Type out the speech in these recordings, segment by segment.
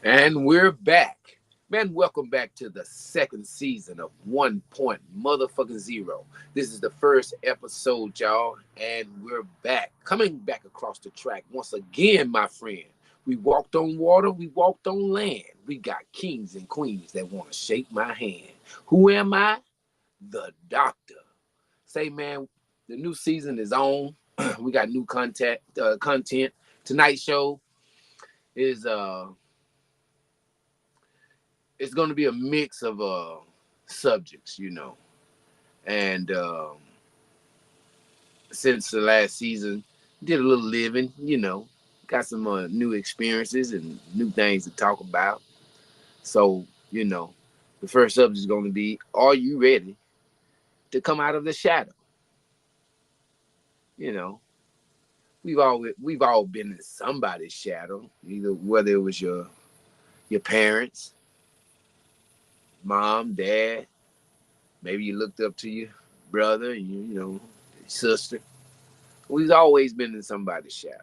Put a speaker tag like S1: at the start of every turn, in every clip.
S1: And we're back. Man, welcome back to the second season of 1 Point Motherfucking Zero. This is the first episode, y'all, and we're back. Coming back across the track once again, my friend. We walked on water, we walked on land. We got kings and queens that want to shake my hand. Who am I? The doctor. Say, man, the new season is on. We got new content. Tonight's show is it's going to be a mix of subjects, and since the last season, did a little living, got some new experiences and new things to talk about. So, the first subject is going to be: Are you ready to come out of the shadow? You know, we've all been in somebody's shadow, either whether it was your parents, mom, dad. Maybe you looked up to your brother, sister. We've always been in somebody's shadow.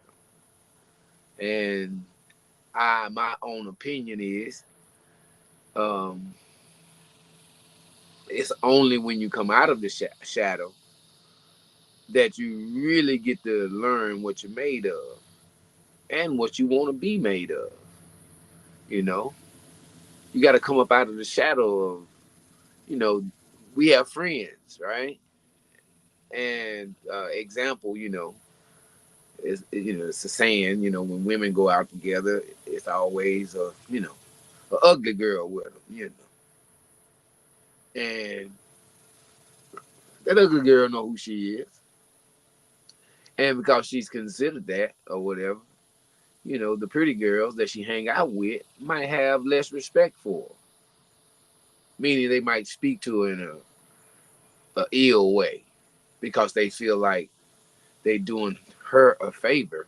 S1: And my own opinion is, um, it's only when you come out of the shadow that you really get to learn what you're made of and what you want to be made of. You know, you got to come up out of the shadow of, you know, we have friends, right? And example, it's a saying, when women go out together, it's always a ugly girl with them, and that ugly girl know who she is, and because she's considered that or whatever, the pretty girls that she hang out with might have less respect for her, meaning they might speak to her in a ill way because they feel like they doing her a favor,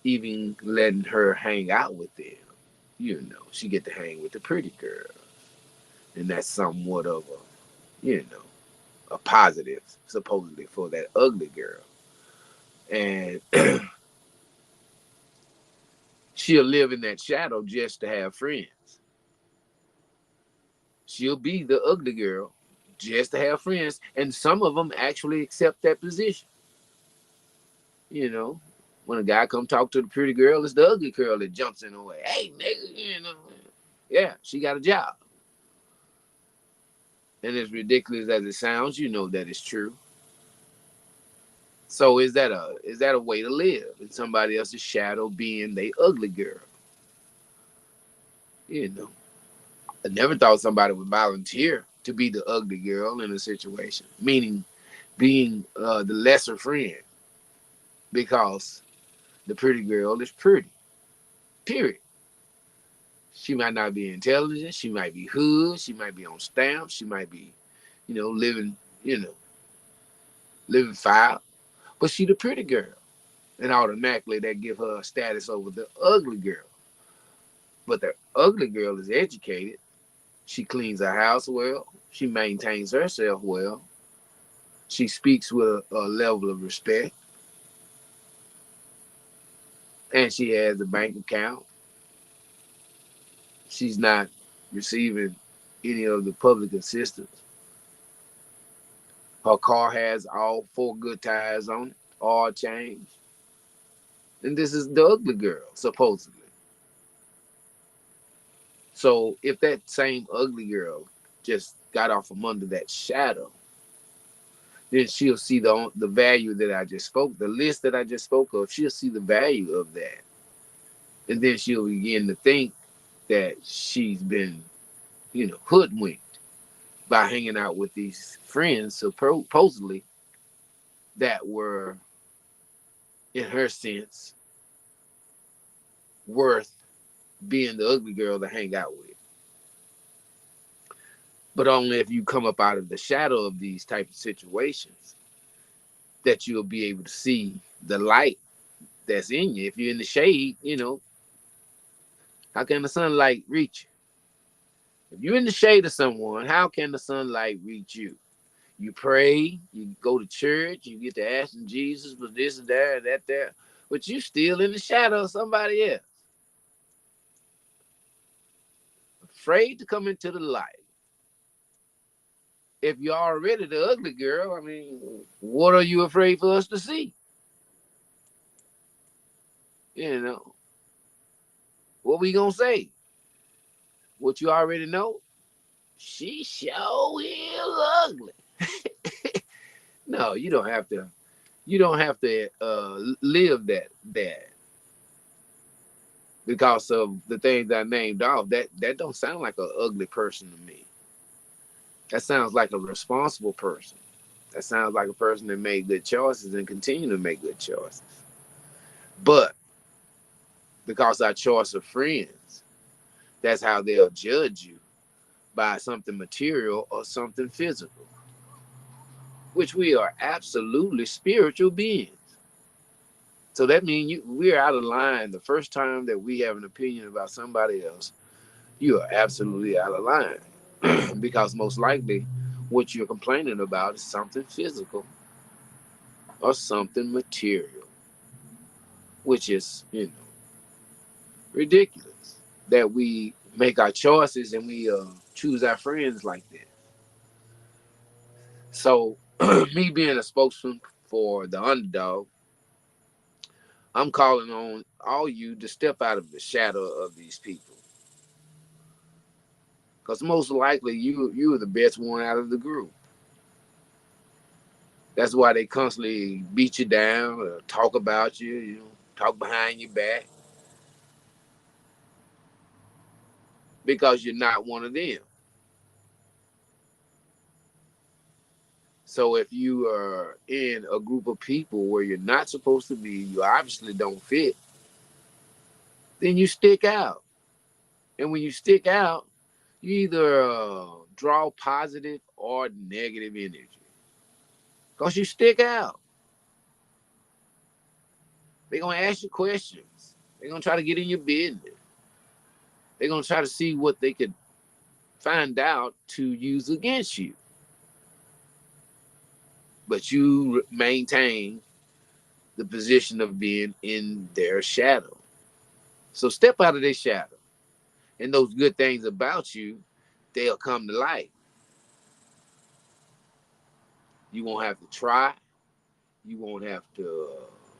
S1: even letting her hang out with them. She get to hang with the pretty girl, and that's somewhat of a positive, supposedly, for that ugly girl. And she'll live in that shadow just to have friends. She'll be the ugly girl just to have friends, and some of them actually accept that position. You know, when a guy come talk to the pretty girl, it's the ugly girl that jumps in the way. Hey, nigga, yeah, she got a job, and as ridiculous as it sounds, you know that it's true. So is that a way to live in somebody else's shadow, being they ugly girl? You know, I never thought somebody would volunteer to be the ugly girl in a situation, meaning being the lesser friend because the pretty girl is pretty. Period. She might not be intelligent. She might be hood. She might be on stamps. She might be, living, you know, living foul. But she the pretty girl, and automatically that give her a status over the ugly girl. But the ugly girl is educated. She cleans her house well. She maintains herself well. She speaks with a level of respect, and she has a bank account. She's not receiving any of the public assistance. Her car has all four good tires on it, all changed. And this is the ugly girl, supposedly. So if that same ugly girl just got off from under that shadow, then she'll see the value that I just spoke, the list that I just spoke of. She'll see the value of that, and then she'll begin to think that she's been, hoodwinked by hanging out with these friends supposedly that were, in her sense, worth being the ugly girl to hang out with. But only if you come up out of the shadow of these type of situations that you'll be able to see the light that's in you. If you're in the shade, how can the sunlight reach you? If you're in the shade of someone, how can the sunlight reach you? You pray, you go to church, you get to asking Jesus for this and that and that there, but you still in the shadow of somebody else. afraid to come into the light. If you're already the ugly girl, I mean, what are you afraid for us to see? You know, what we gonna say? What you already know? She sure is ugly. No, you don't have to. You don't have to live that because of the things I named off. That don't sound like an ugly person to me. That sounds like a responsible person. That sounds like a person that made good choices and continue to make good choices. But because our choice of friends, that's how they'll judge you by something material or something physical, which we are absolutely spiritual beings. So that means we're out of line the first time that we have an opinion about somebody else. You are absolutely out of line because most likely what you're complaining about is something physical or something material, which is, ridiculous that we make our choices and we choose our friends like that. So, me being a spokesman for the underdog, I'm calling on all you to step out of the shadow of these people, because most likely you are the best one out of the group. That's why they constantly beat you down, or talk about you, talk behind your back, because you're not one of them. So if you are in a group of people where you're not supposed to be, you obviously don't fit, then you stick out. And when you stick out, you either draw positive or negative energy because you stick out. They're going to ask you questions. They're going to try to get in your business. They're going to try to see what they could find out to use against you. But you maintain the position of being in their shadow. So step out of their shadow. And those good things about you, they'll come to light. You won't have to try. You won't have to,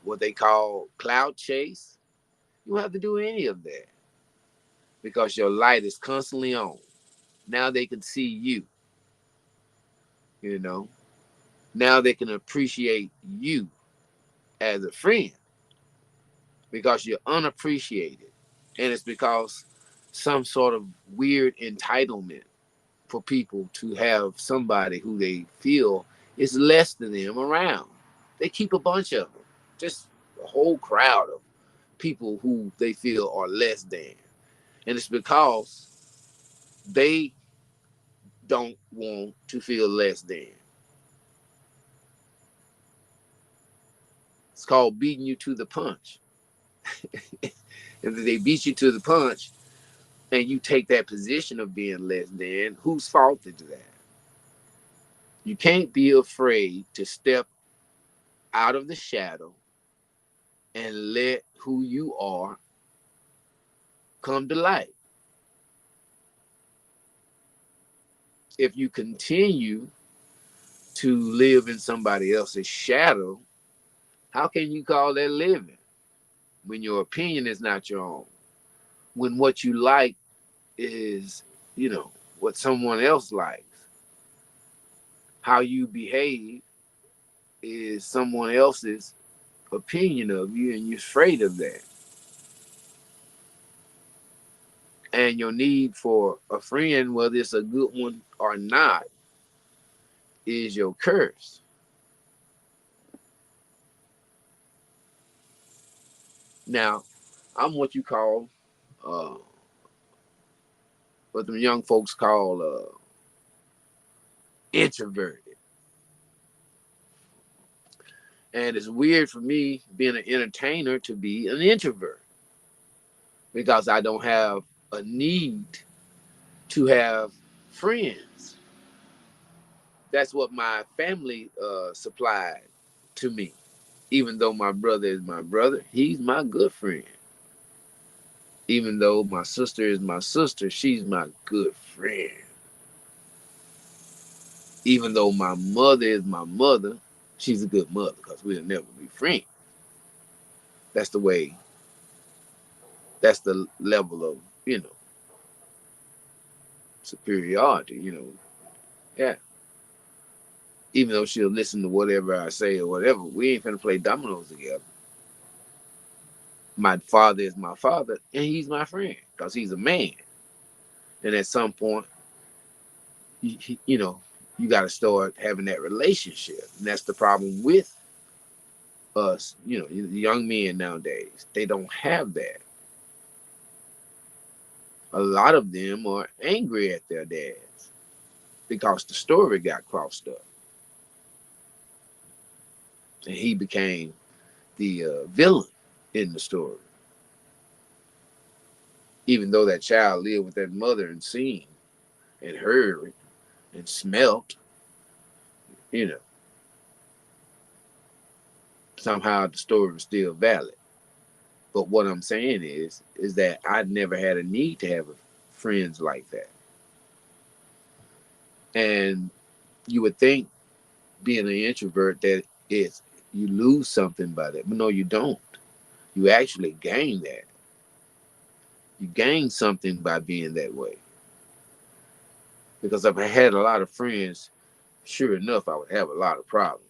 S1: what they call cloud chase. You won't have to do any of that because your light is constantly on. Now they can see you, you know. Now they can appreciate you as a friend because you're unappreciated. And it's because some sort of weird entitlement for people to have somebody who they feel is less than them around. They keep a bunch of them, just a whole crowd of people who they feel are less than. And it's because they don't want to feel less than. It's called beating you to the punch. And if they beat you to the punch and you take that position of being less than, whose fault is that? You can't be afraid to step out of the shadow and let who you are come to light. If you continue to live in somebody else's shadow, how can you call that living when your opinion is not your own? When what you like is, what someone else likes. How you behave is someone else's opinion of you, and you're afraid of that. And your need for a friend, whether it's a good one or not, is your curse. Now, I'm what you call, uh, what them young folks call introverted. And it's weird for me being an entertainer to be an introvert because I don't have a need to have friends. That's what my family supplied to me. Even though my brother is my brother, he's my good friend. Even though my sister is my sister, she's my good friend. Even though my mother is my mother, she's a good mother because we'll never be friends. That's the way, that's the level of, superiority, Yeah. Even though she'll listen to whatever I say or whatever, we ain't finna play dominoes together. My father is my father and he's my friend because he's a man. And at some point, you know, you got to start having that relationship. And that's the problem with us, young men nowadays. They don't have that. A lot of them are angry at their dads because the story got crossed up. And he became the villain in the story. Even though that child lived with that mother and seen and heard and smelt, you know, somehow the story was still valid. But what I'm saying is that I never had a need to have friends like that. And you would think being an introvert that it's you lose something by that, but no, you don't. You actually gain that. You gain something by being that way. Because if I had a lot of friends, sure enough, I would have a lot of problems.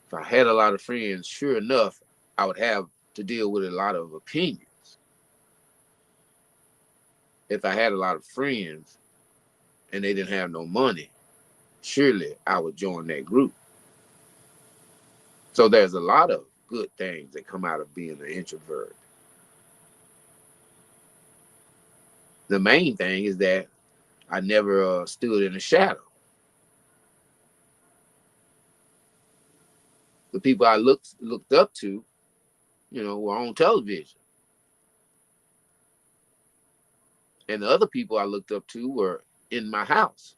S1: If I had a lot of friends, sure enough, I would have to deal with a lot of opinions. If I had a lot of friends and they didn't have no money, surely I would join that group. So there's a lot of good things that come out of being an introvert. The main thing is that I never stood in the shadow. The people I looked up to, were on television. And the other people I looked up to were in my house.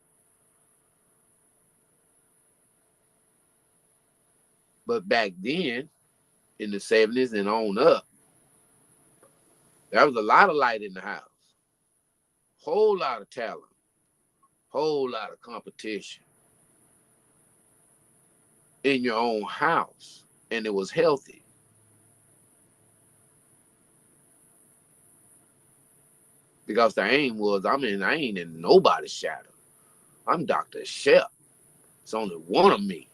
S1: But back then, in the 70s and on up, there was a lot of light in the house. Whole lot of talent. Whole lot of competition in your own house. And it was healthy. Because the aim was, I ain't in nobody's shadow. I'm Dr. Shep. It's only one of me.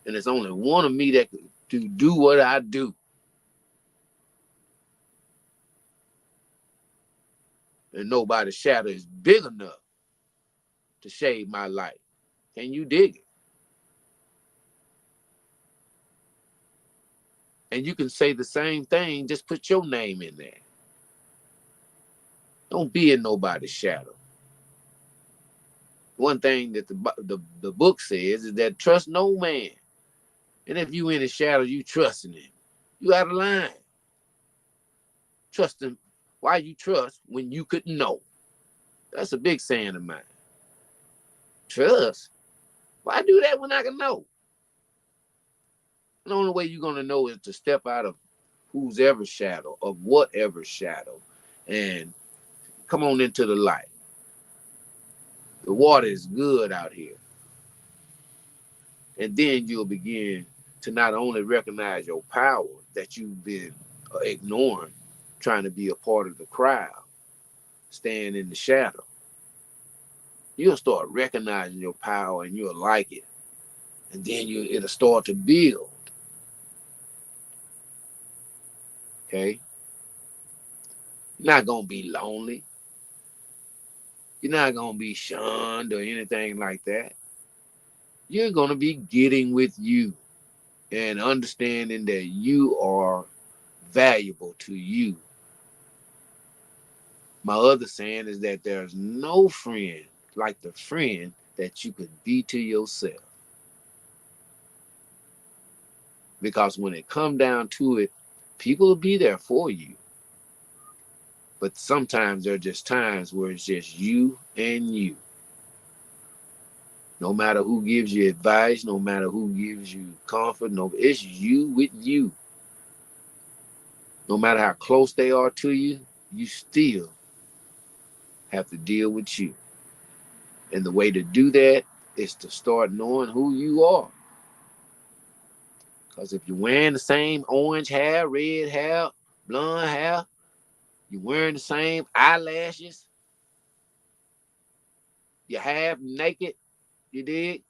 S1: And it's only one of me that could do what I do. And nobody's shadow is big enough to shade my light. Can you dig it? And you can say the same thing, just put your name in there. Don't be in nobody's shadow. One thing that the book says is that trust no man. And if you in his shadow, you trusting him. You out of line. Trust him. Why you trust when you couldn't know? That's a big saying of mine. Trust? Why do that when I can know? The only way you're going to know is to step out of whose ever shadow, of whatever shadow, and come on into the light. The water is good out here. And then you'll begin to not only recognize your power that you've been ignoring, trying to be a part of the crowd, staying in the shadow. You'll start recognizing your power and you'll like it. And then it'll start to build. Okay? You're not going to be lonely. You're not going to be shunned or anything like that. You're going to be getting with you and understanding that you are valuable to you. My other saying is that there's no friend like the friend that you could be to yourself. Because when it come down to it, people will be there for you. But sometimes there are just times where it's just you and you. No matter who gives you advice, no matter who gives you comfort, it's you with you. No matter how close they are to you, you still have to deal with you. And the way to do that is to start knowing who you are. Because if you're wearing the same orange hair, red hair, blonde hair, you're wearing the same eyelashes, you're half naked, you dig?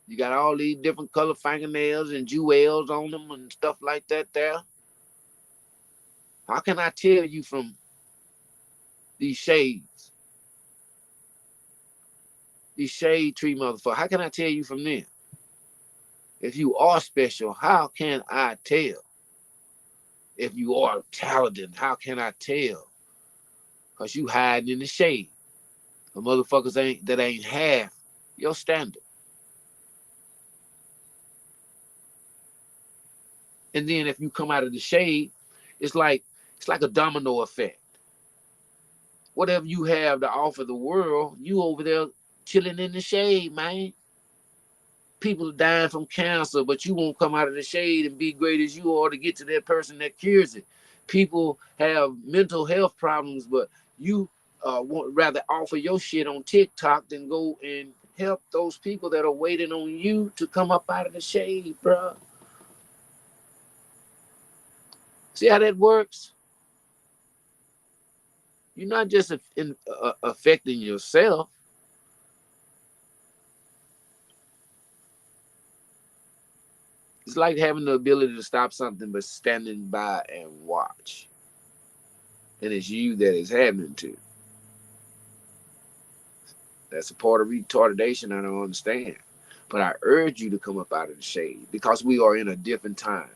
S1: You got all these different color fingernails and jewels on them and stuff like that there. How can I tell you from these shades, these shade tree motherfuckers? How can I tell you from them? If you are special, how can I tell? If you are talented, how can I tell? Because you hiding in the shade. The motherfuckers ain't half your standard. And then if you come out of the shade, it's like a domino effect. Whatever you have to offer the world, you over there chilling in the shade, man. People are dying from cancer, but you won't come out of the shade and be great as you are to get to that person that cures it. People have mental health problems, but you want rather offer your shit on TikTok than go and help those people that are waiting on you to come up out of the shade, bro. See how that works? You're not just affecting yourself. It's like having the ability to stop something but standing by and watch. And it's you that it's happening to. That's a part of retardation I don't understand. But I urge you to come up out of the shade because we are in a different time.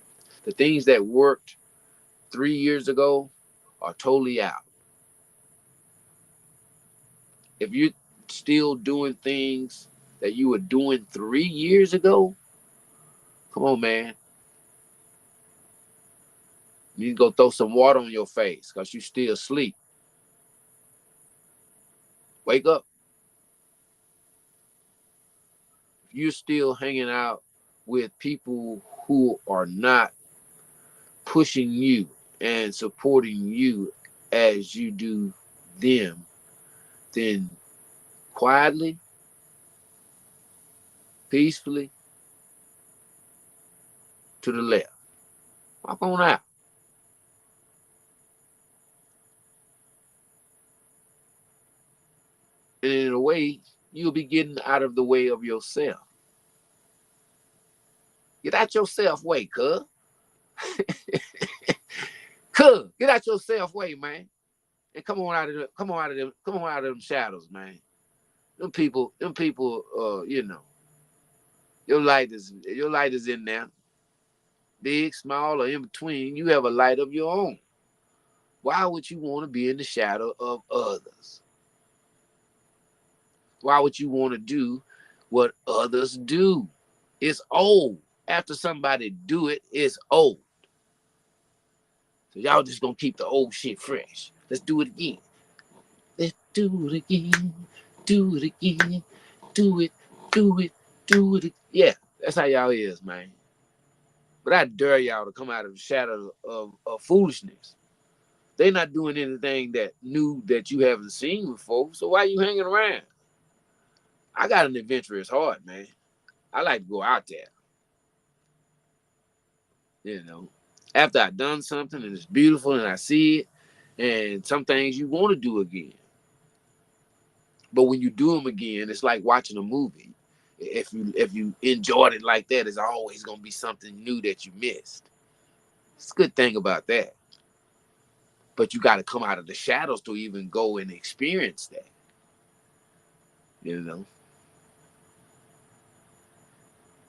S1: The things that worked 3 years ago are totally out. If you're still doing things that you were doing 3 years ago, come on, man. You need to go throw some water on your face because you still asleep. Wake up. If you're still hanging out with people who are not pushing you and supporting you as you do them, then quietly, peacefully, to the left. Walk on out. And in a way, you'll be getting out of the way of yourself. Get out yourself way, cuz. Cuz, get out yourself way, man. And come on out of them shadows, man. Them people, your light is in there. Big, small, or in between. You have a light of your own. Why would you want to be in the shadow of others? Why would you want to do what others do? It's old. After somebody do it, it's old. So y'all just gonna keep the old shit fresh. Let's do it again. Let's do it again. Do it again. Do it. Do it. Do it. Yeah, that's how y'all is, man. But I dare y'all to come out of the shadow of foolishness. They not doing anything that new that you haven't seen before. So why you hanging around? I got an adventurous heart, man. I like to go out there. You know, after I've done something and it's beautiful and I see it, and some things you want to do again. But when you do them again, it's like watching a movie. If you enjoyed it like that, it's always gonna be something new that you missed. It's a good thing about that. But you got to come out of the shadows to even go and experience that. You know.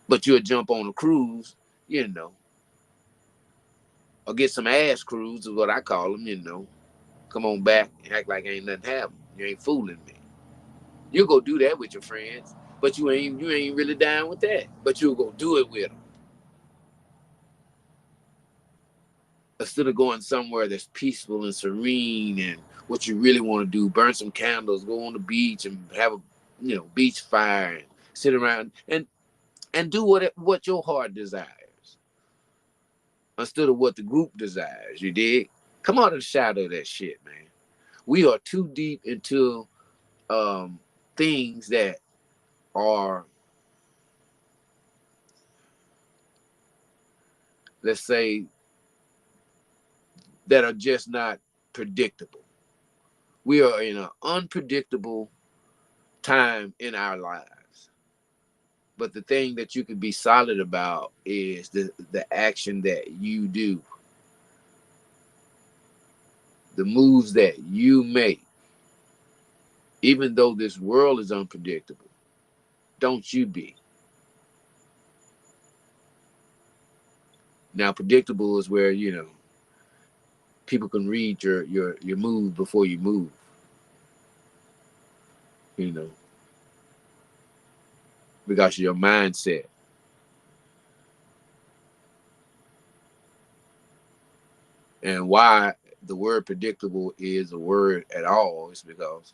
S1: But you'll jump on a cruise, you know, or get some ass cruise is what I call them. You know, come on back, act like ain't nothing happened. You ain't fooling me. You'll go do that with your friends, but you ain't really down with that. But you'll go do it with them instead of going somewhere that's peaceful and serene and what you really want to do. Burn some candles, go on the beach and have a beach fire and sit around and do what your heart desires. instead of what the group desires. You dig? Come out of the shadow of that shit, man. We are too deep into things that are, let's say, that are just not predictable. We are in an unpredictable time in our lives. But the thing that you can be solid about is the action that you do, the moves that you make. Even though this world is unpredictable, don't you be. Now, predictable is where, people can read your move before you move, you know, because of your mindset. And why the word predictable is a word at all is because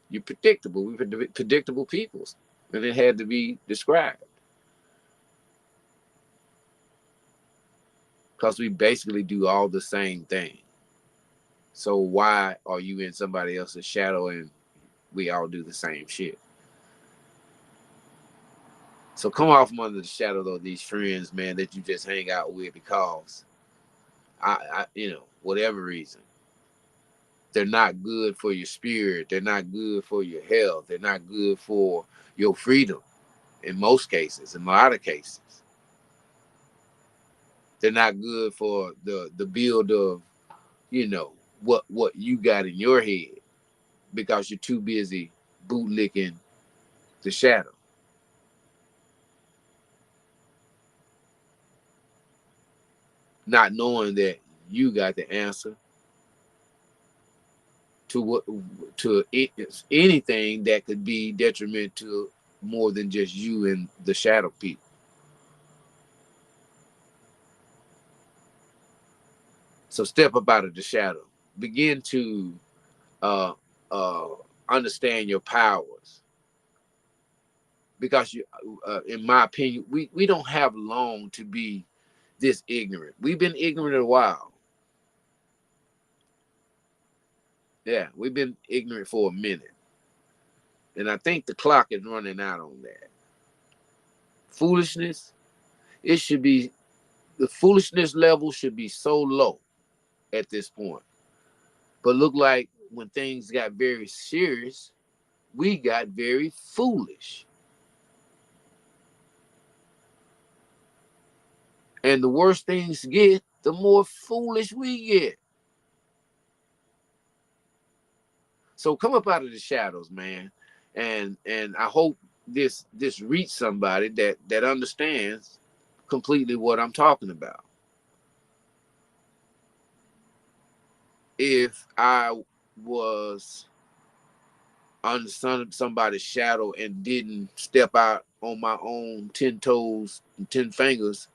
S1: you're predictable. We're predictable peoples, and it had to be described because we basically do all the same thing. So why are you in somebody else's shadow and we all do the same shit? So come off from under the shadow of these friends, man, that you just hang out with because whatever reason, they're not good for your spirit. They're not good for your health. They're not good for your freedom. In most cases, in a lot of cases, they're not good for the build of, what you got in your head because you're too busy bootlicking the shadow, not knowing that you got the answer to anything that could be detrimental to more than just you and the shadow people. So step up out of the shadow. Begin to uh, uh, understand your powers, because in my opinion, we don't have long to be this ignorant. We've been ignorant a while. Yeah, we've been ignorant for a minute, and I think the clock is running out on that. Foolishness, it should be the foolishness level should be so low at this point. But look like when things got very serious, we got very foolish. And the worse things get, the more foolish we get. So come up out of the shadows, man. And I hope this reach somebody that understands completely what I'm talking about. If I was under somebody's shadow and didn't step out on my own 10 toes and 10 fingers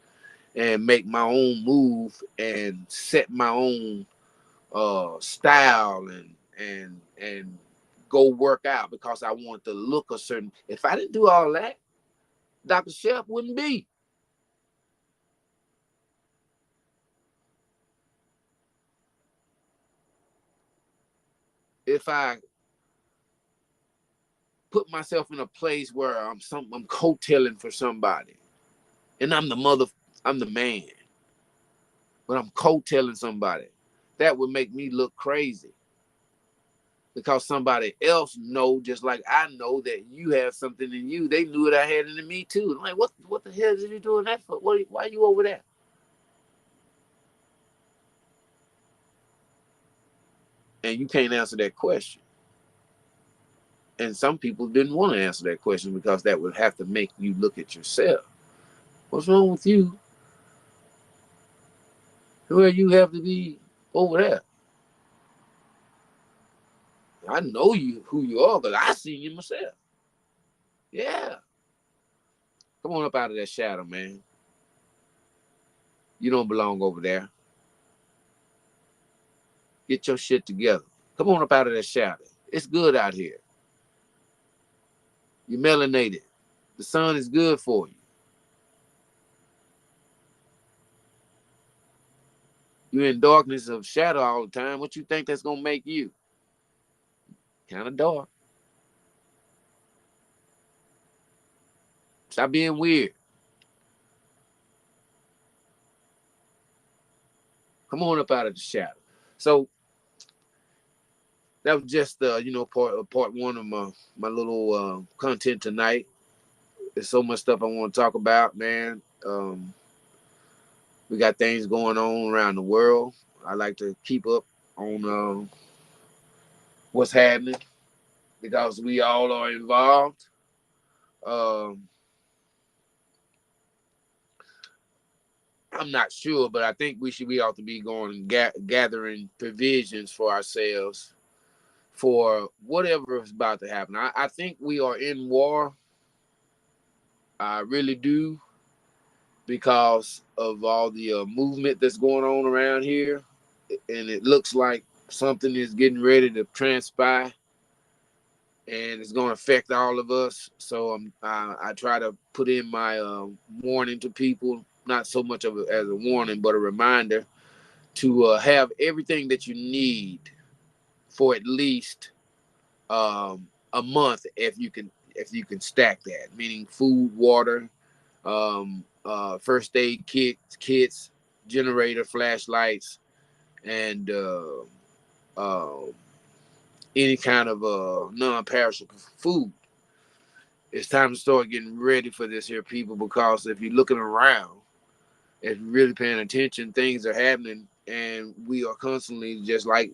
S1: and make my own move and set my own style and go work out because I want to look a certain. If I didn't do all that, Dr. Shep wouldn't be. If I put myself in a place where I'm coattailing for somebody, and I'm the man, but I'm coattailing somebody, that would make me look crazy. Because somebody else know, just like I know that you have something in you. They knew it I had it in me too. I'm like, what the hell is you doing that for? Why are you over there? And you can't answer that question. And some people didn't want to answer that question because that would have to make you look at yourself. What's wrong with you? Where you have to be over there? I know you who you are, but I see you myself. Yeah. Come on up out of that shadow, man. You don't belong over there. Get your shit together. Come on up out of that shadow. It's good out here. You're melanated. The sun is good for you. You're in darkness of shadow all the time. What you think that's gonna make you? Kind of dark. Stop being weird. Come on up out of the shadow. So that was just part one of my little content tonight. There's so much stuff I want to talk about, man. We got things going on around the world. I like to keep up on what's happening because we all are involved. Um, I'm not sure, but I think we ought to be going and gathering provisions for ourselves for whatever is about to happen. I think we are in war. I really do, because of all the movement that's going on around here, and it looks like something is getting ready to transpire, and it's going to affect all of us. So I try to put in my warning to people, not so much of as a warning, but a reminder to have everything that you need for at least a month, if you can stack that, meaning food, water, first aid kits, generator, flashlights, and uh, any kind of non-perishable food. It's time to start getting ready for this here, people, because if you're looking around, if you're really paying attention, things are happening, and we are constantly just like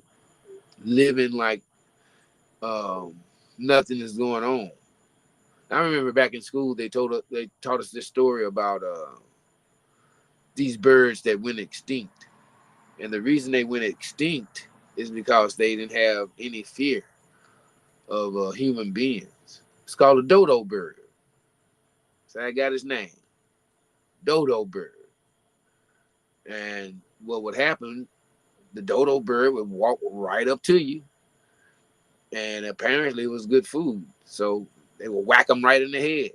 S1: living like um, nothing is going on. I remember back in school, they taught us this story about these birds that went extinct, and the reason they went extinct is because they didn't have any fear of human beings. It's called a dodo bird. So I got his name, dodo bird. And what would happen? The dodo bird would walk right up to you, and apparently it was good food. So they would whack them right in the head,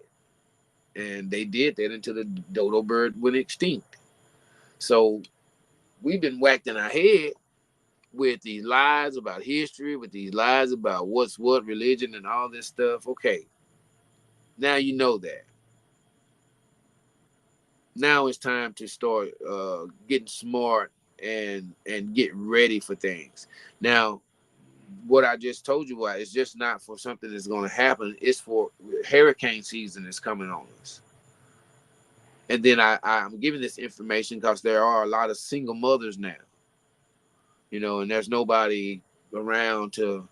S1: and they did that until the dodo bird went extinct. So we've been whacked in our head with these lies about history, with these lies about what's what, religion, and all this stuff. Okay, now you know that. Now it's time to start getting smart and get ready for things. Now, what I just told you about is just not for something that's going to happen. It's for hurricane season is coming on us. And then I'm giving this information because there are a lot of single mothers now, and there's nobody around to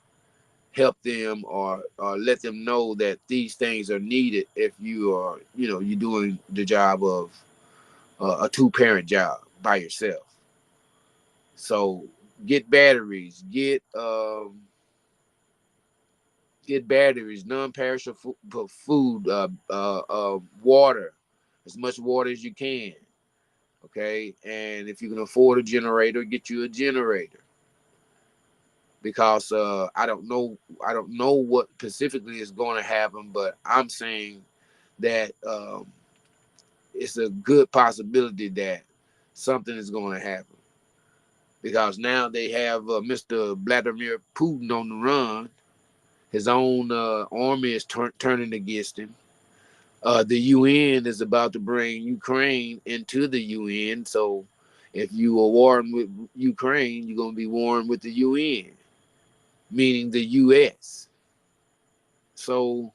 S1: help them or let them know that these things are needed if you are, you're doing the job of a two-parent job by yourself. So get batteries, get batteries, non-perishable food, water, as much water as you can. Okay, and if you can afford a generator, get you a generator, because I don't know what specifically is going to happen, but I'm saying that it's a good possibility that something is going to happen, because now they have Mr. Vladimir Putin on the run. His own army is turning against him. The UN is about to bring Ukraine into the UN. So if you are warring with Ukraine, you're going to be warring with the UN, meaning the US. So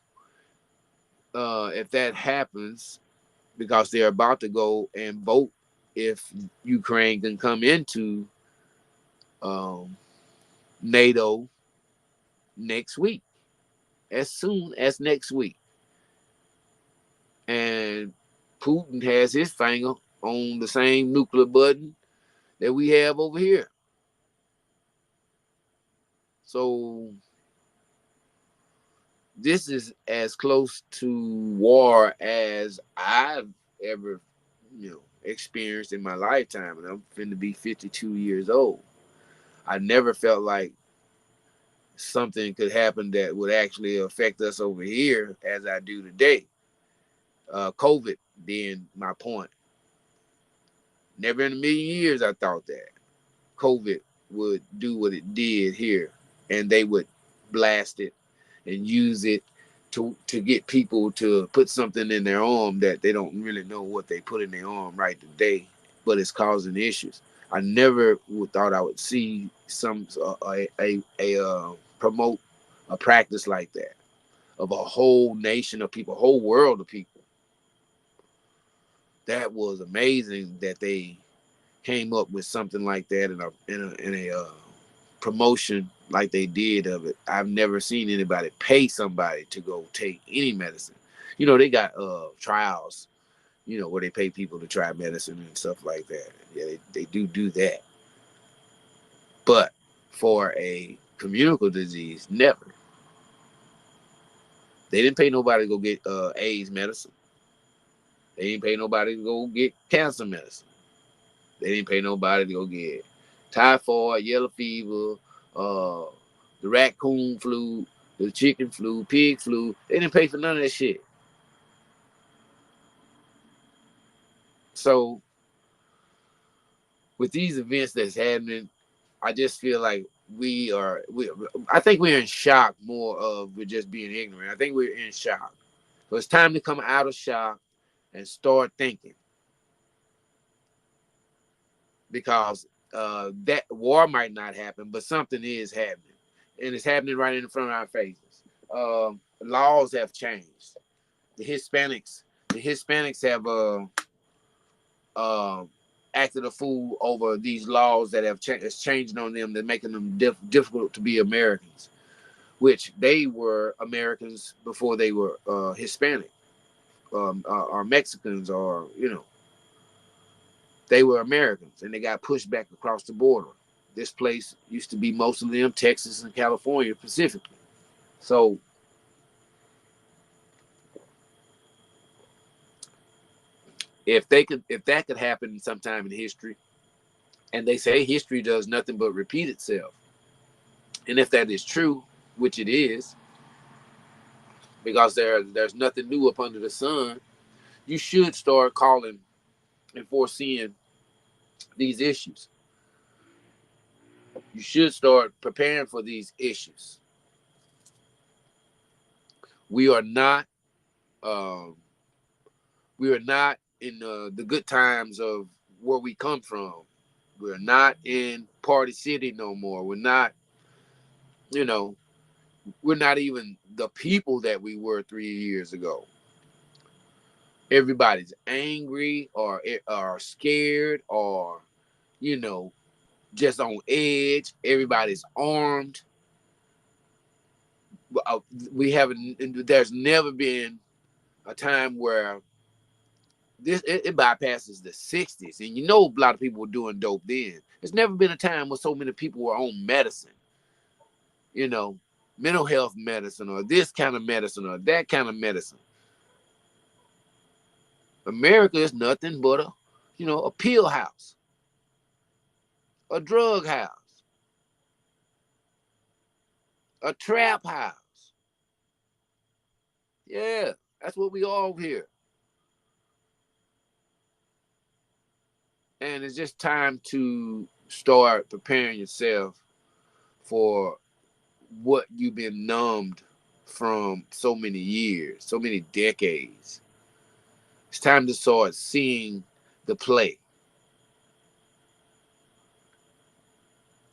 S1: if that happens, because they're about to go and vote if Ukraine can come into um, NATO next week, as soon as next week. And Putin has his finger on the same nuclear button that we have over here. So this is as close to war as I've ever, experienced in my lifetime, and I'm finna be 52 years old. I never felt like something could happen that would actually affect us over here as I do today. COVID being my point. Never in a million years I thought that. COVID would do what it did here, and they would blast it and use it to get people to put something in their arm that they don't really know what they put in their arm right today, but it's causing issues. I never would thought I would see some promote a practice like that of a whole nation of people, a whole world of people. That was amazing that they came up with something like that in a promotion like they did of it. I've never seen anybody pay somebody to go take any medicine. You know, they got trials, you know, where they pay people to try medicine and stuff like that. Yeah, they do that. But for a communicable disease, never. They didn't pay nobody to go get AIDS medicine. They didn't pay nobody to go get cancer medicine. They didn't pay nobody to go get typhoid, yellow fever, uh, the raccoon flu, the chicken flu, pig flu. They didn't pay for none of that shit. So with these events that's happening, I just feel like I think we're in shock more of we're just being ignorant. I think we're in shock. So it's time to come out of shock and start thinking. Because that war might not happen, but something is happening. And it's happening right in front of our faces. Laws have changed. The Hispanics have acted a fool over these laws that have changed on them, that making them difficult to be Americans, which they were Americans before they were Hispanic, or Mexicans, or they were Americans, and they got pushed back across the border. This place used to be most of them Texas and California specifically. So if that could happen sometime in history, and they say history does nothing but repeat itself, and if that is true, which it is, because there's nothing new up under the sun, you should start calling and foreseeing these issues. You should start preparing for these issues. We are not um, we are not in the good times of where we come from. We're not in Party City no more. We're not, you know, we're not even the people that we were 3 years ago. Everybody's angry or scared, or, you know, just on edge. Everybody's armed. We haven't. There's never been a time where it bypasses the 60s, and a lot of people were doing dope then. There's never been a time where so many people were on medicine, you know, mental health medicine, or this kind of medicine, or that kind of medicine. America is nothing but a pill house, a drug house, a trap house. Yeah, that's what we all here. And it's just time to start preparing yourself for what you've been numbed from so many years, so many decades. It's time to start seeing the play.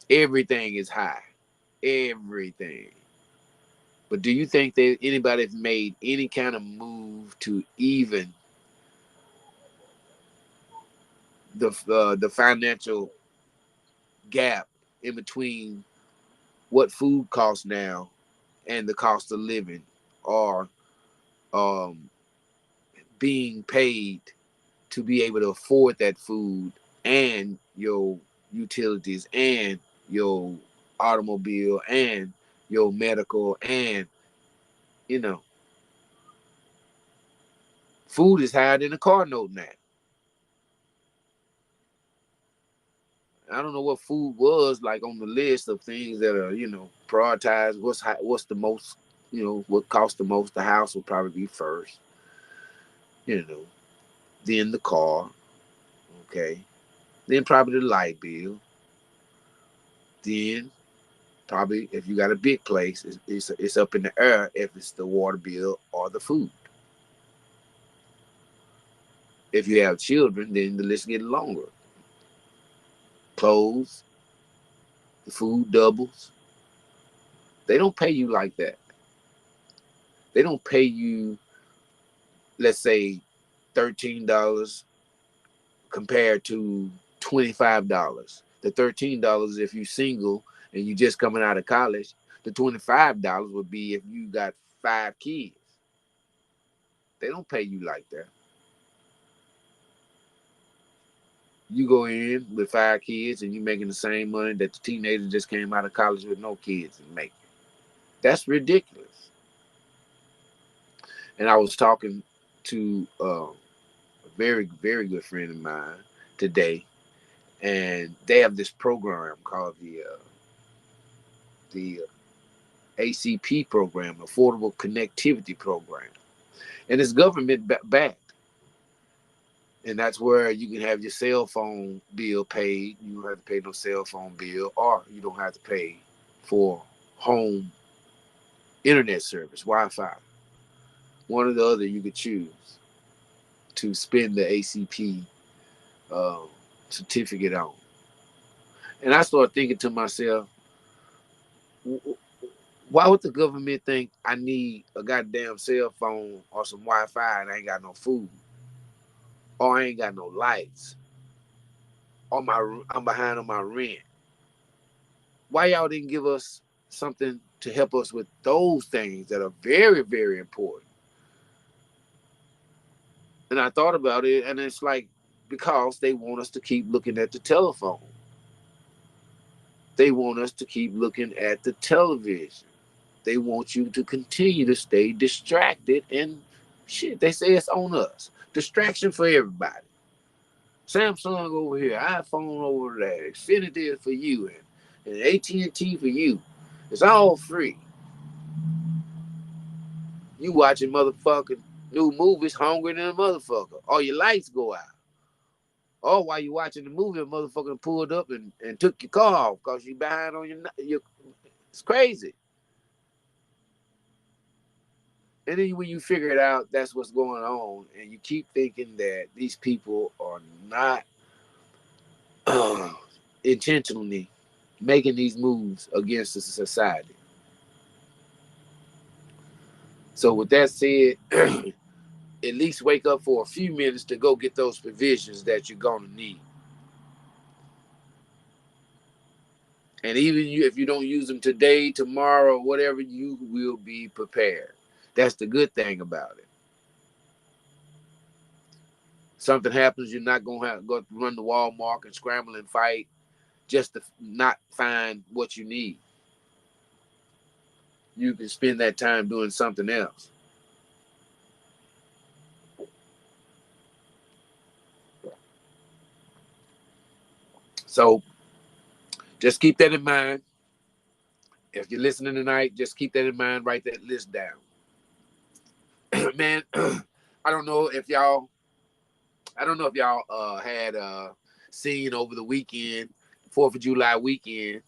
S1: Everything is high. Everything. But do you think that anybody has made any kind of move to even the financial gap in between what food costs now and the cost of living, or um, being paid to be able to afford that food and your utilities and your automobile and your medical, and you know food is higher than a car note now. I don't know what food was like on the list of things that are prioritized. What's the most, what costs the most? The house will probably be first, you know then the car, okay, then probably the light bill, then probably if you got a big place, it's up in the air if it's the water bill or the food. If you have children, then the list gets longer. Clothes, the food doubles. They don't pay you like that. They don't pay you, let's say, $13 compared to $25. The $13 if you single and you just coming out of college. The $25 would be if you got 5 kids. They don't pay you like that. You go in with 5 kids and you making the same money that the teenager just came out of college with no kids and making. That's ridiculous. And I was talking to a very, very good friend of mine today, and they have this program called the ACP program, Affordable Connectivity Program, and it's government backed. And that's where you can have your cell phone bill paid. You don't have to pay no cell phone bill, or you don't have to pay for home internet service, Wi-Fi. One or the other you could choose to spend the ACP uh, certificate on. And I started thinking to myself, why would the government think I need a goddamn cell phone or some Wi-Fi and I ain't got no food, or I ain't got no lights, or I'm behind on my rent? Why y'all didn't give us something to help us with those things that are very, very important? And I thought about it, and it's like, because they want us to keep looking at the telephone. They want us to keep looking at the television. They want you to continue to stay distracted, and shit, they say it's on us. Distraction for everybody. Samsung over here, iPhone over there, Xfinity for you, and AT&T for you. It's all free. You watching motherfucking new movies hungry than a motherfucker. Or your lights go out. Or while you watching the movie, a motherfucker pulled up and took your car off because you behind on your. It's crazy. And then when you figure it out, that's what's going on. And you keep thinking that these people are not intentionally making these moves against the society. So with that said, at least wake up for a few minutes to go get those provisions that you're going to need. And even if you don't use them today, tomorrow, whatever, you will be prepared. That's the good thing about it. Something happens, you're not going to have to go run to Walmart and scramble and fight just to not find what you need. You can spend that time doing something else. So just keep that in mind. If you're listening tonight, just keep that in mind. Write that list down. Man, I don't know if y'all had seen over the weekend, 4th of July weekend.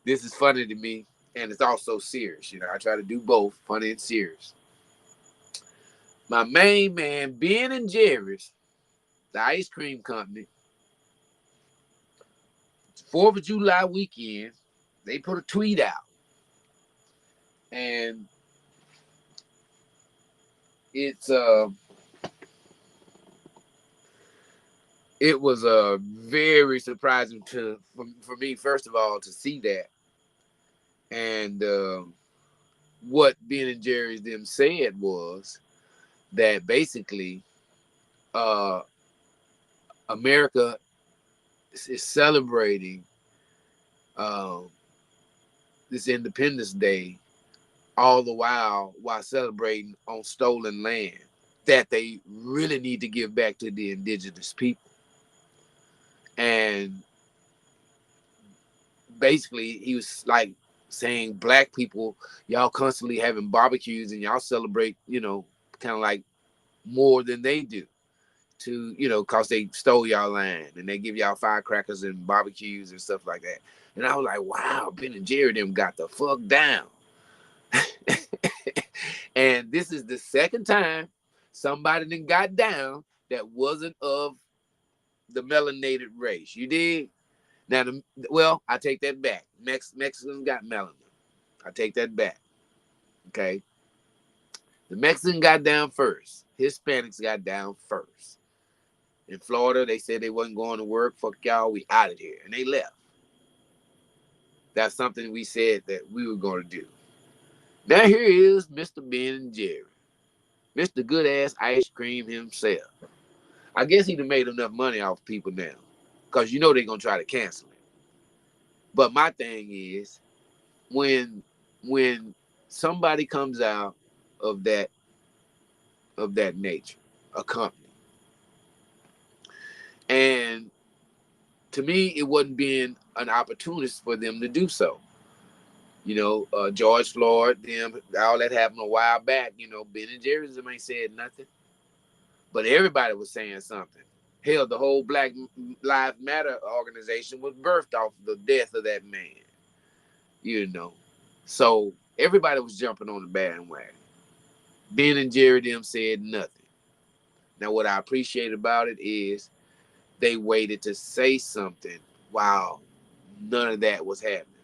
S1: This is funny to me, and it's also serious. You know, I try to do both, funny and serious. My main man, Ben and Jerry's, the ice cream company, 4th of July weekend, they put a tweet out. And it's it was very surprising for me, first of all, to see that. And what Ben and Jerry's them said was that basically America is celebrating this Independence Day all the while celebrating on stolen land that they really need to give back to the indigenous people. And basically he was like saying, black people, y'all constantly having barbecues and y'all celebrate, kind of like more than they do, to, cause they stole y'all land and they give y'all firecrackers and barbecues and stuff like that. And I was like, wow, Ben and Jerry them got the fuck down. And this is the second time somebody then got down that wasn't of the melanated race. You did? Now, well, I take that back. Mexicans got melanin. I take that back. Okay? The Mexicans got down first. Hispanics got down first. In Florida, they said they wasn't going to work. Fuck y'all, we out of here. And they left. That's something we said that we were going to do. Now here is Mr. Ben and Jerry. Mr. Good Ass Ice Cream himself. I guess he'd have made enough money off people now. Because you know they're going to try to cancel it. But my thing is, when somebody comes out of that nature, a company, and to me, it wasn't being an opportunist for them to do so. You know, George Floyd, them, all that happened a while back. You know, Ben and Jerry's them ain't said nothing, but everybody was saying something. Hell, the whole Black Lives Matter organization was birthed off the death of that man. You know, so everybody was jumping on the bandwagon. Ben and Jerry them said nothing. Now, what I appreciate about it is they waited to say something while none of that was happening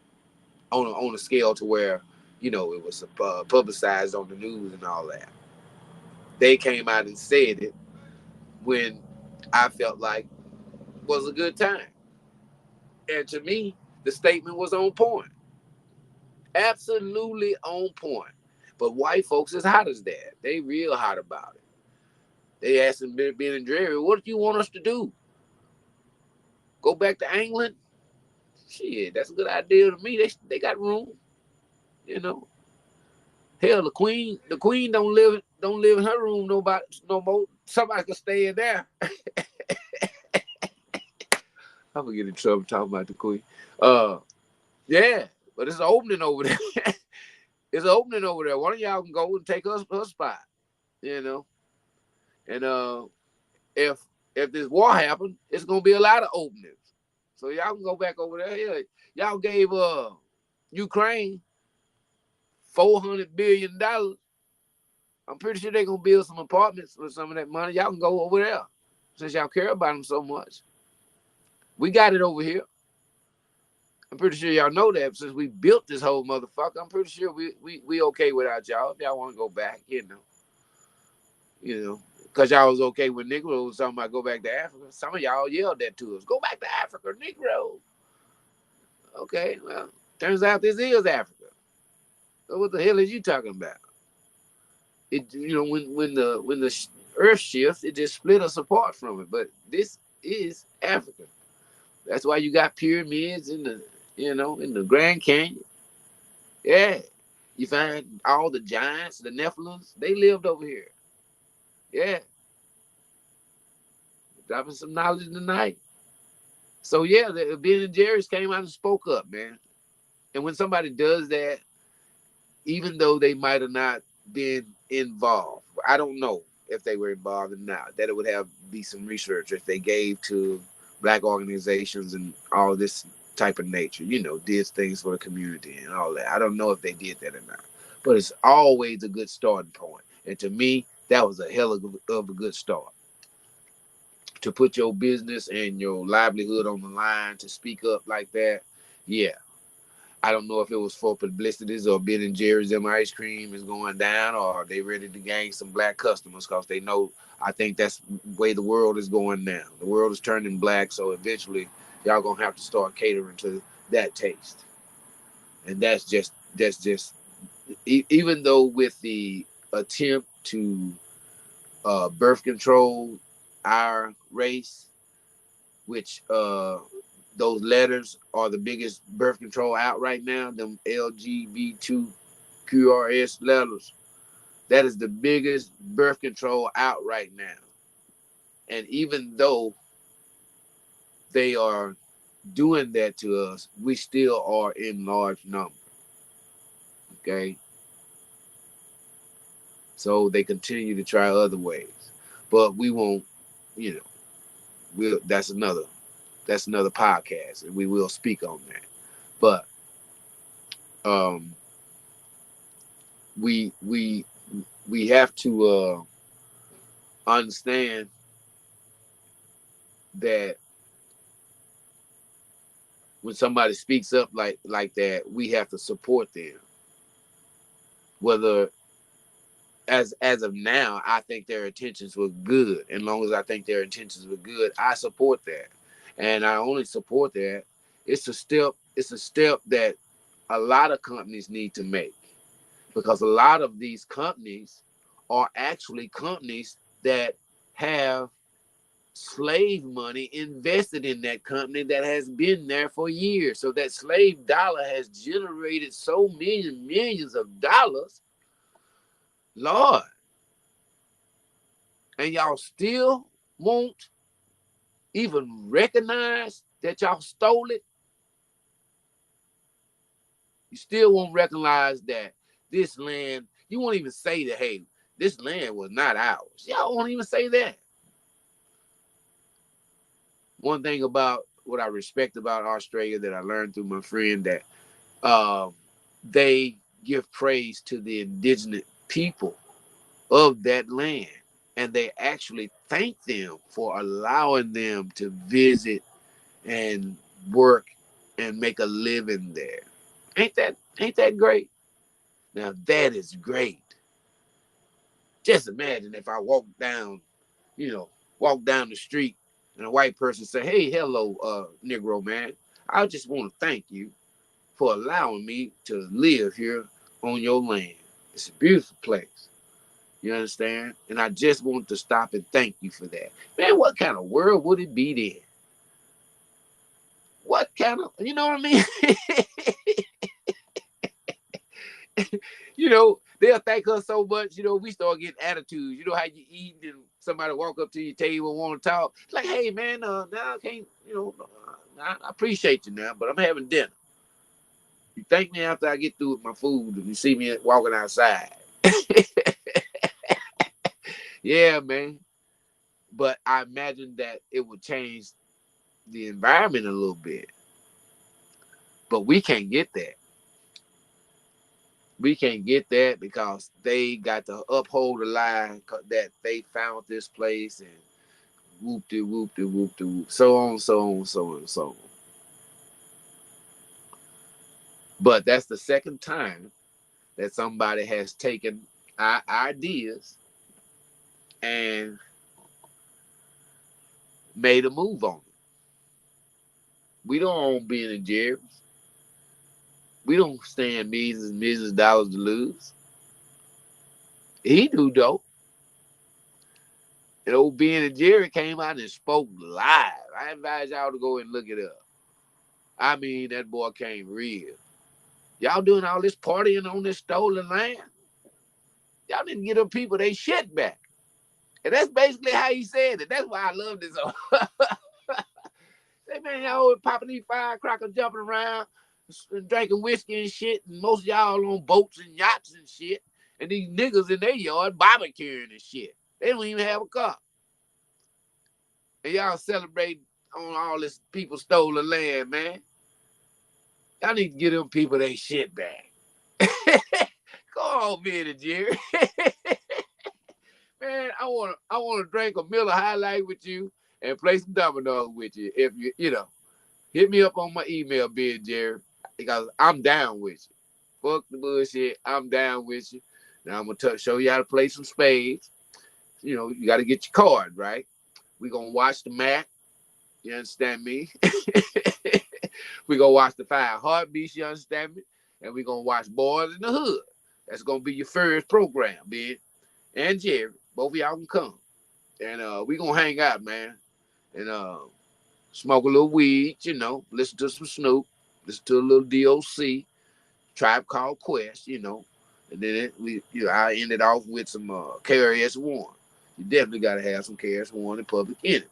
S1: on a scale to where, you know, it was publicized on the news and all that. They came out and said it when I felt like was a good time. And to me, the statement was on point. Absolutely on point. But white folks is hot as that. They real hot about it. They asked Ben and Jerry, what do you want us to do? Go back to England? Shit, that's a good idea to me. They got room, you know. Hell, the queen don't live in her room no more. Somebody can stay in there. I'm gonna get in trouble talking about the queen. Yeah, but it's an opening over there. It's an opening over there. One of y'all can go and take her spot, you know. And if this war happens, it's gonna be a lot of openings. So y'all can go back over there. Yeah, y'all gave Ukraine $400 billion. I'm pretty sure they're gonna build some apartments with some of that money. Y'all can go over there since y'all care about them so much. We got it over here. I'm pretty sure y'all know that since we built this whole motherfucker. I'm pretty sure we okay without y'all. If y'all want to go back, you know, because y'all was okay with Negroes talking about go back to Africa. Some of y'all yelled that to us. Go back to Africa, Negro. Okay, well, turns out this is Africa. So what the hell is you talking about? It, you know, when the earth shifts, it just split us apart from it. But this is Africa. That's why you got pyramids in the Grand Canyon. Yeah, you find all the giants, the Nephilims. They lived over here. Yeah, dropping some knowledge tonight. So yeah, the Ben and Jerry's came out and spoke up, man. And when somebody does that, even though they might have not been involved, I don't know if they were involved or not. That it would have be some research if they gave to black organizations and all this type of nature. You know, did things for the community and all that. I don't know if they did that or not, but it's always a good starting point. And to me, that was a hell of a good start. To put your business and your livelihood on the line to speak up like that, yeah. I don't know if it was for publicities or Ben and Jerry's them ice cream is going down or they ready to gain some black customers because they know I think that's the way the world is going now. The world is turning black, so eventually y'all gonna have to start catering to that taste. And that's just even though with the attempt to birth control our race, which those letters are the biggest birth control out right now, them LGBTQRS letters. That is the biggest birth control out right now. And even though they are doing that to us, we still are in large number. Okay? So they continue to try other ways. But we won't, you know, that's another podcast, and we will speak on that. But um, we we we have to understand that when somebody speaks up like that, we have to support them. Whether as of now, I think their intentions were good. And long as I think their intentions were good, I support that. And I only support that. It's a step. It's a step that a lot of companies need to make, because a lot of these companies are actually companies that have slave money invested in that company that has been there for years. So that slave dollar has generated so many millions of dollars, Lord, and y'all still won't even recognize that y'all stole it. You still won't recognize that this land, you won't even say that, hey, this land was not ours. Y'all won't even say that. One thing about what I respect about Australia that I learned through my friend, that uh, they give praise to the indigenous people of that land. And they actually thank them for allowing them to visit and work and make a living there. Ain't that great? Now that is great. Just imagine if I walk down the street and a white person say, "Hey, hello, Negro man. I just want to thank you for allowing me to live here on your land. It's a beautiful place. You understand? And I just want to stop and thank you for that." Man, what kind of world would it be then? What kind of, you know what I mean? They'll thank us so much, we start getting attitudes. You know how you eat and somebody walk up to your table and want to talk? It's like, hey man, now I can't, I appreciate you now, but I'm having dinner. You thank me after I get through with my food and you see me walking outside. Yeah, man. But I imagine that it would change the environment a little bit. But we can't get that. We can't get that because they got to uphold the lie that they found this place and whoop de whoop de whoop de whoop, so on, so on, so on, so on. But that's the second time that somebody has taken our ideas and made a move on it. We don't own Ben and Jerry's. We don't stand millions and millions of dollars to lose. He do though. And old Ben and Jerry came out and spoke live. I advise y'all to go and look it up. I mean, that boy came real. Y'all doing all this partying on this stolen land? Y'all didn't get them people they shit back. And that's basically how he said it. That's why I love this. Say, man, y'all popping these firecrackers, jumping around, and drinking whiskey and shit, and most of y'all on boats and yachts and shit. And these niggas in their yard barbecuing and shit. They don't even have a car. And y'all celebrate on all this people stolen land, man. Y'all need to get them people they shit back. Go on, Ben and Jerry. Man, I want to drink a Miller High Life with you and play some dominoes with you. If hit me up on my email, Ben Jerry, because I'm down with you. Fuck the bullshit. I'm down with you. Now I'm gonna show you how to play some spades. You got to get your card right. We gonna watch the Mac. You understand me? We gonna watch the Five Heartbeats. You understand me? And we gonna watch Boys in the Hood. That's gonna be your first program, Ben and Jerry. Both of y'all can come, and we gonna hang out, man, and smoke a little weed. Listen to some Snoop, listen to a little DOC, Tribe Called Quest. And then I ended off with some KRS-One. You definitely gotta have some KRS-One in public in it.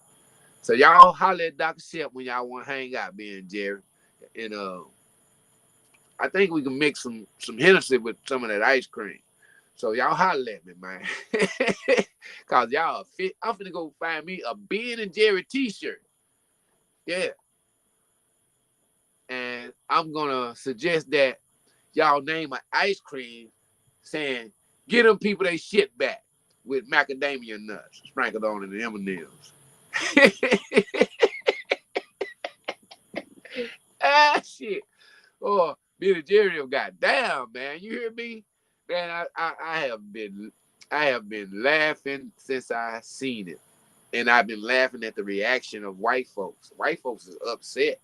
S1: So y'all holler at Dr. Shep when y'all want to hang out, Ben and Jerry, and I think we can mix some Hennessy with some of that ice cream. So y'all holler at me, man. Cause y'all fit. I'm finna go find me a Ben and Jerry t-shirt. Yeah. And I'm gonna suggest that y'all name an ice cream saying, "Get them people they shit back," with macadamia nuts sprinkled on it and M&Ms. Ah, shit. Oh, Billy Jerry, goddamn, man. You hear me? Man, I have been laughing since I seen it. And I've been laughing at the reaction of white folks. White folks is upset.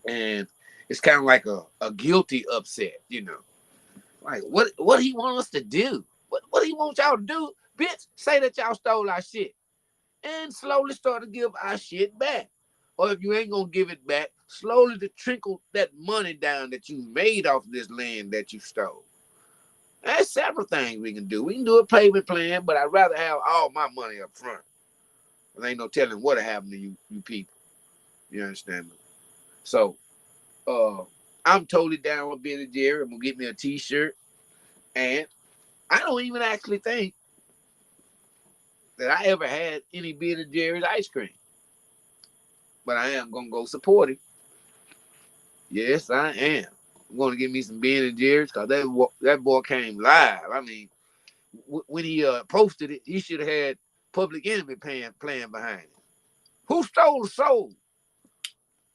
S1: And it's kind of like a guilty upset, you know. Like, what he want us to do? What he want y'all to do? Bitch, say that y'all stole our shit. And slowly start to give our shit back. Or if you ain't gonna give it back, slowly to trickle that money down that you made off this land that you stole. There's several things we can do. We can do a payment plan, but I'd rather have all my money up front. There ain't no telling what'll happen to you people. You understand me? So, uh, I'm totally down with Billy Jerry. I'm gonna get me a T-shirt, and I don't even actually think that I ever had any Billy Jerry's ice cream, but I am gonna go support him. Yes, I am. I'm gonna get me some Ben and Jerry's because that boy came live. I mean, when he posted it, he should have had Public Enemy playing behind it. Who stole the soul?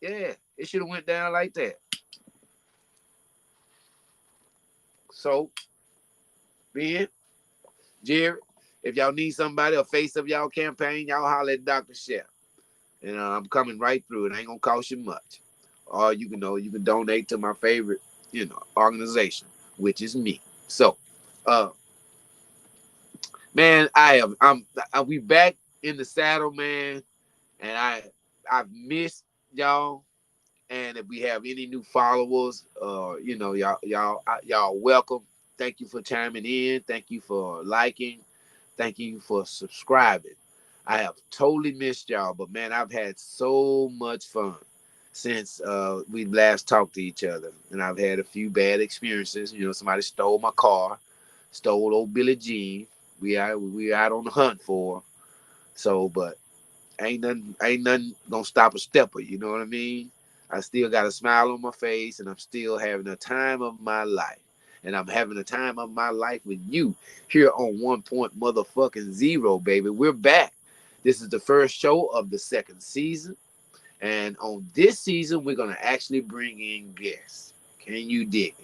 S1: Yeah, it should have went down like that. So, Ben, Jerry, if y'all need somebody, a face of y'all campaign, y'all holler at Dr. Chef. And I'm coming right through. It ain't gonna cost you much. Or you can donate to my favorite, organization, which is me. So, uh, man, we back in the saddle, man, and I've missed y'all. And if we have any new followers, y'all welcome. Thank you for chiming in. Thank you for liking. Thank you for subscribing. I have totally missed y'all, but man, I've had so much fun since we last talked to each other, and I've had a few bad experiences. Somebody stole my car, stole old Billie Jean. We out on the hunt for her. So, but ain't nothing gonna stop a stepper. You know what I mean? I still got a smile on my face, and I'm still having a time of my life. And I'm having a time of my life with you here on 1.0, baby. We're back. This is the first show of the second season. And on this season, we're going to actually bring in guests. Can you dig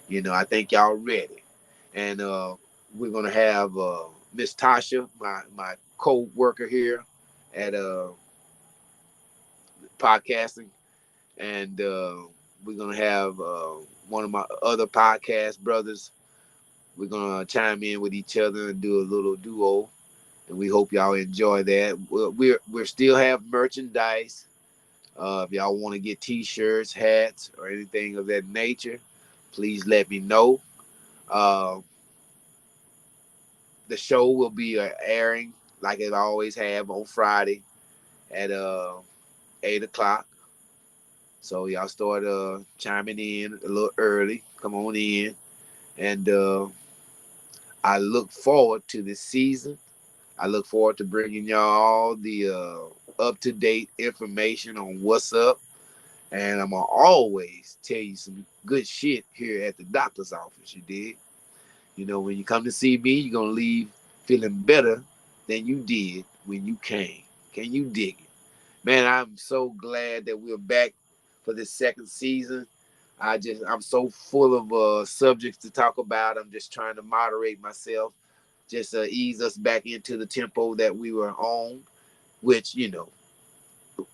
S1: it? I think y'all ready. And we're going to have Miss Tasha, my co-worker here at podcasting. And we're going to have one of my other podcast brothers. We're going to chime in with each other and do a little duo. And we hope y'all enjoy that. We're still have merchandise. If y'all want to get T-shirts, hats, or anything of that nature, please let me know. Uh, the show will be airing like it always have on Friday at 8 o'clock. So y'all start chiming in a little early. Come on in, and I look forward to this season. I look forward to bringing y'all all the up-to-date information on what's up. And I'm going to always tell you some good shit here at the doctor's office, you did. When you come to see me, you're going to leave feeling better than you did when you came. Can you dig it? Man, I'm so glad that we're back for this second season. I'm so full of subjects to talk about. I'm just trying to moderate myself, just ease us back into the tempo that we were on, which,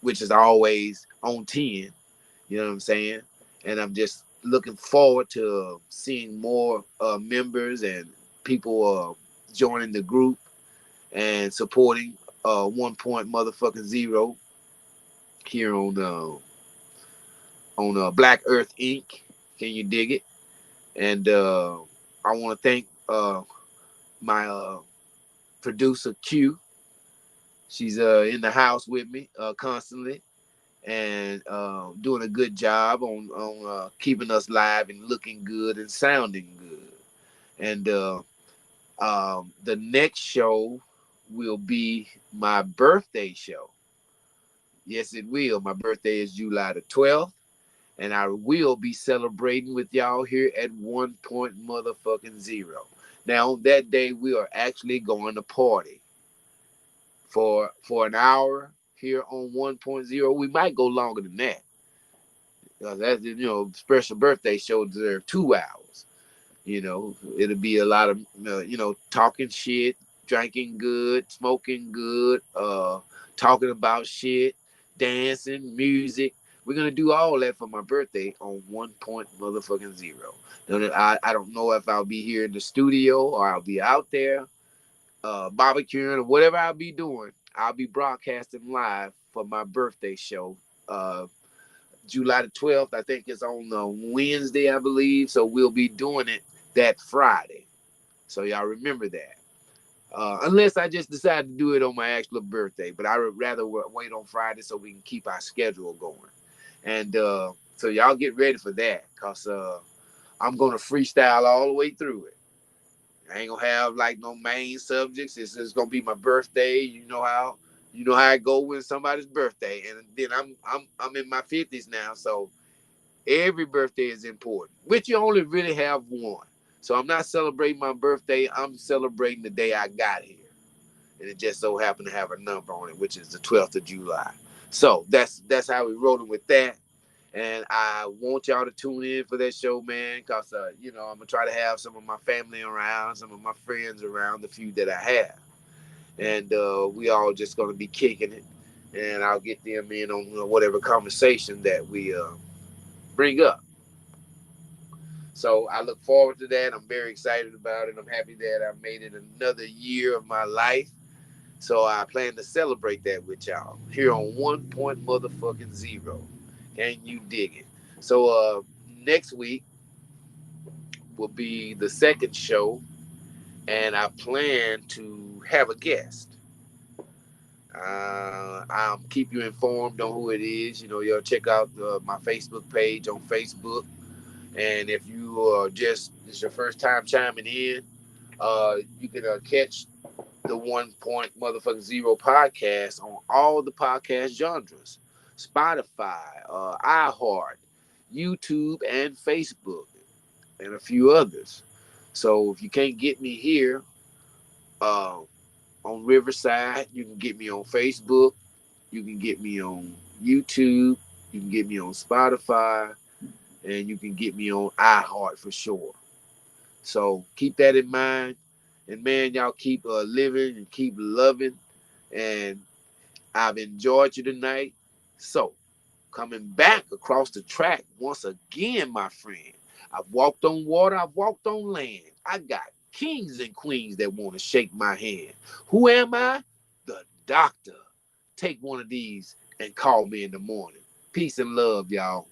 S1: which is always on 10. You know what I'm saying? And I'm just looking forward to seeing more members and people joining the group and supporting 1.0 here on Black Earth Inc. Can you dig it? And I want to thank my producer Q. She's in the house with me constantly, and doing a good job on keeping us live and looking good and sounding good. And the next show will be my birthday show. Yes, it will. My birthday is July the 12th, And I will be celebrating with y'all here at 1.0. Now on that day we are actually going to party for an hour here on 1.0. We might go longer than that. That's, special birthday show deserve 2 hours. It'll be a lot of talking shit, drinking good, smoking good, talking about shit, dancing, music. We're gonna do all that for my birthday on 1.0. I don't know if I'll be here in the studio or I'll be out there barbecuing or whatever I'll be doing. I'll be broadcasting live for my birthday show. Uh, July the 12th. I think it's on Wednesday, I believe. So we'll be doing it that Friday. So y'all remember that. Unless I just decide to do it on my actual birthday. But I would rather wait on Friday so we can keep our schedule going. And so y'all get ready for that. Because I'm going to freestyle all the way through it. I ain't gonna have like no main subjects. It's just gonna be my birthday. You know how it go when somebody's birthday. And then I'm in my 50s now, so every birthday is important, which you only really have one. So I'm not celebrating my birthday. I'm celebrating the day I got here. And it just so happened to have a number on it, which is the 12th of July. So that's how we rolling with that. And I want y'all to tune in for that show, man, because, I'm going to try to have some of my family around, some of my friends around, the few that I have. And we all just going to be kicking it. And I'll get them in on whatever conversation that we bring up. So I look forward to that. I'm very excited about it. I'm happy that I made it another year of my life. So I plan to celebrate that with y'all here on 1.0. Can you dig it? So next week will be the second show, and I plan to have a guest. I'll keep you informed on who it is. Y'all check out my Facebook page on Facebook. And if you it's your first time chiming in, you can catch the 1.0 podcast on all the podcast genres: Spotify, iHeart, YouTube, and Facebook, and a few others. So if you can't get me here uh, on Riverside, you can get me on Facebook, you can get me on YouTube, you can get me on Spotify, and you can get me on iHeart for sure. So keep that in mind. And man, y'all keep living and keep loving. And I've enjoyed you tonight. So coming back across the track once again, my friend. I've walked on water, I've walked on land. I got kings and queens that want to shake my hand. Who am I? The doctor. Take one of these and call me in the morning. Peace and love, y'all.